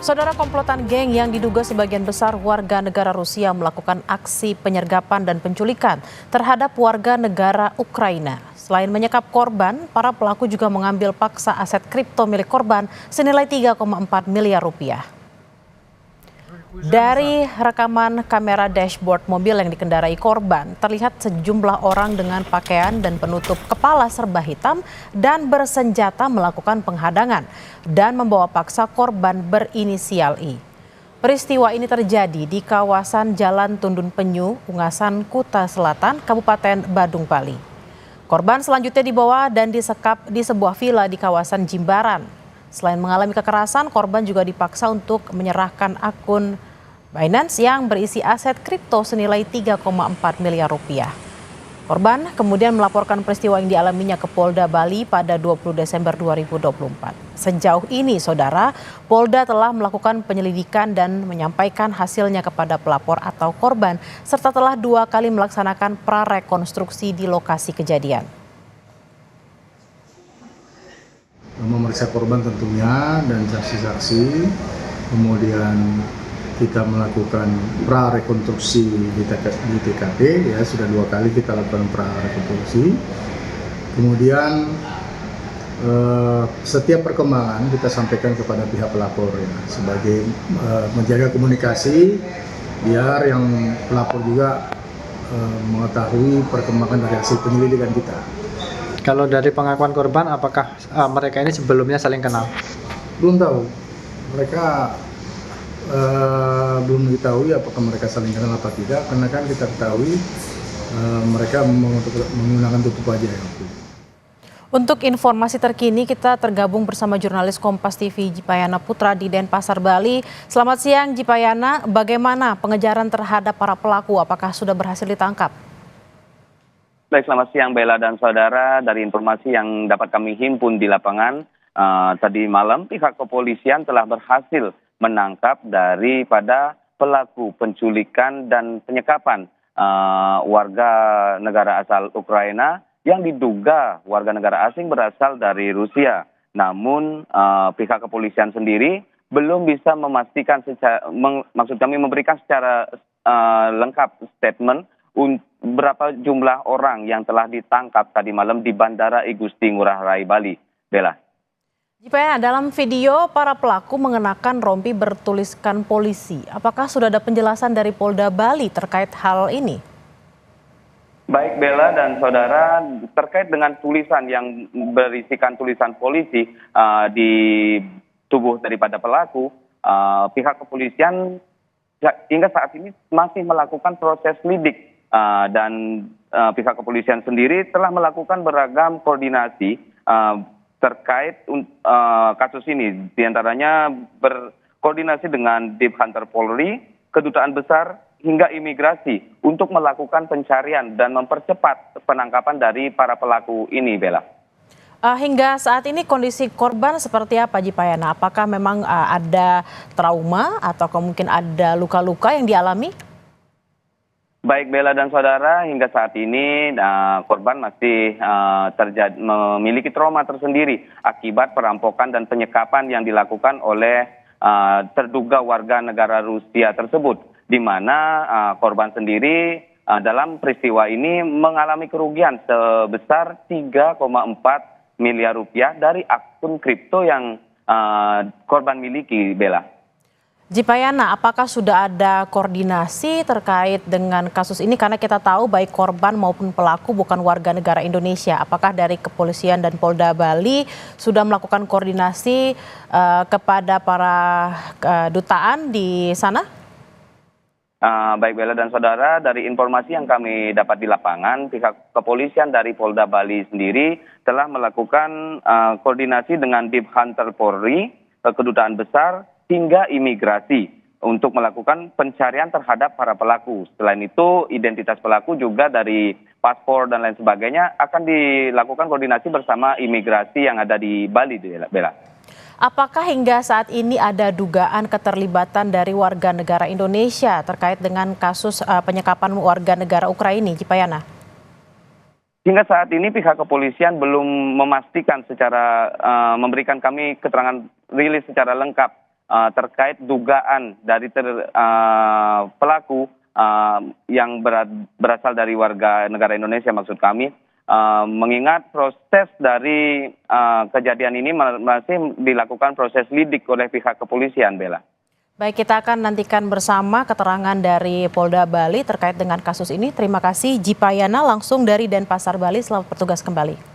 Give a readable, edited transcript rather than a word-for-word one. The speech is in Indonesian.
Saudara, komplotan geng yang diduga sebagian besar warga negara Rusia melakukan aksi penyergapan dan penculikan terhadap warga negara Ukraina. Selain menyekap korban, para pelaku juga mengambil paksa aset kripto milik korban senilai 3,4 miliar rupiah. Dari rekaman kamera dashboard mobil yang dikendarai korban, terlihat sejumlah orang dengan pakaian dan penutup kepala serba hitam dan bersenjata melakukan penghadangan dan membawa paksa korban berinisial I. Peristiwa ini terjadi di kawasan Jalan Tundun Penyu, Ungasan, Kuta Selatan, Kabupaten Badung, Bali. Korban selanjutnya dibawa dan disekap di sebuah villa di kawasan Jimbaran. Selain mengalami kekerasan, korban juga dipaksa untuk menyerahkan akun Binance yang berisi aset kripto senilai 3,4 miliar rupiah. Korban kemudian melaporkan peristiwa yang dialaminya ke Polda Bali pada 20 Desember 2024. Sejauh ini, saudara, Polda telah melakukan penyelidikan dan menyampaikan hasilnya kepada pelapor atau korban, serta telah 2 kali melaksanakan prarekonstruksi di lokasi kejadian. Memeriksa korban tentunya dan saksi-saksi, kemudian kita melakukan prarekonstruksi di TKP, ya sudah 2 kali kita lakukan prarekonstruksi. Kemudian setiap perkembangan kita sampaikan kepada pihak pelapor, ya, sebagai menjaga komunikasi biar yang pelapor juga mengetahui perkembangan dari hasil penyelidikan kita. Kalau dari pengakuan korban, apakah mereka ini sebelumnya saling kenal? Belum tahu. Mereka belum diketahui apakah mereka saling kenal atau tidak, karena kan kita ketahui mereka menggunakan tutup wajah. Untuk informasi terkini, kita tergabung bersama jurnalis Kompas TV Jipayana Putra di Denpasar, Bali. Selamat siang Jipayana, bagaimana pengejaran terhadap para pelaku? Apakah sudah berhasil ditangkap? Baik, selamat siang Bella dan saudara. Dari informasi yang dapat kami himpun di lapangan, tadi malam pihak kepolisian telah berhasil menangkap daripada pelaku penculikan dan penyekapan warga negara asal Ukraina yang diduga warga negara asing berasal dari Rusia. Namun pihak kepolisian sendiri belum bisa memastikan memberikan secara lengkap statement berapa jumlah orang yang telah ditangkap tadi malam di Bandara I Gusti Ngurah Rai, Bali. Bella. Jipayana, dalam video para pelaku mengenakan rompi bertuliskan polisi. Apakah sudah ada penjelasan dari Polda Bali terkait hal ini? Baik Bella dan saudara, terkait dengan tulisan yang berisikan tulisan polisi di tubuh daripada pelaku, pihak kepolisian hingga saat ini masih melakukan proses lidik. Dan pihak kepolisian sendiri telah melakukan beragam koordinasi terkait kasus ini. Di antaranya berkoordinasi dengan Diphanter Polri, Kedutaan Besar, hingga imigrasi untuk melakukan pencarian dan mempercepat penangkapan dari para pelaku ini, Bella. Hingga saat ini kondisi korban seperti apa Jipayana? Apakah memang ada trauma atau mungkin ada luka-luka yang dialami? Baik Bella dan saudara, hingga saat ini korban masih memiliki trauma tersendiri akibat perampokan dan penyekapan yang dilakukan oleh terduga warga negara Rusia tersebut, di mana korban sendiri dalam peristiwa ini mengalami kerugian sebesar 3,4 miliar rupiah dari akun kripto yang korban miliki, Bella. Jipayana, apakah sudah ada koordinasi terkait dengan kasus ini? Karena kita tahu baik korban maupun pelaku bukan warga negara Indonesia. Apakah dari kepolisian dan Polda Bali sudah melakukan koordinasi kepada para kedutaan di sana? Baik Bella dan saudara, dari informasi yang kami dapat di lapangan, pihak kepolisian dari Polda Bali sendiri telah melakukan koordinasi dengan Diphanter Polri, Kedutaan Besar, hingga imigrasi untuk melakukan pencarian terhadap para pelaku. Selain itu, identitas pelaku juga dari paspor dan lain sebagainya akan dilakukan koordinasi bersama imigrasi yang ada di Bali, Bella. Apakah hingga saat ini ada dugaan keterlibatan dari warga negara Indonesia terkait dengan kasus penyekapan warga negara Ukraina, Jipayana? Hingga saat ini pihak kepolisian belum memastikan secara memberikan kami keterangan rilis secara lengkap terkait dugaan dari pelaku yang berasal dari warga negara Indonesia maksud kami, mengingat proses dari kejadian ini masih dilakukan proses lidik oleh pihak kepolisian, Bella. Baik, kita akan nantikan bersama keterangan dari Polda Bali terkait dengan kasus ini. Terima kasih Jipayana langsung dari Denpasar, Bali. Selamat bertugas kembali.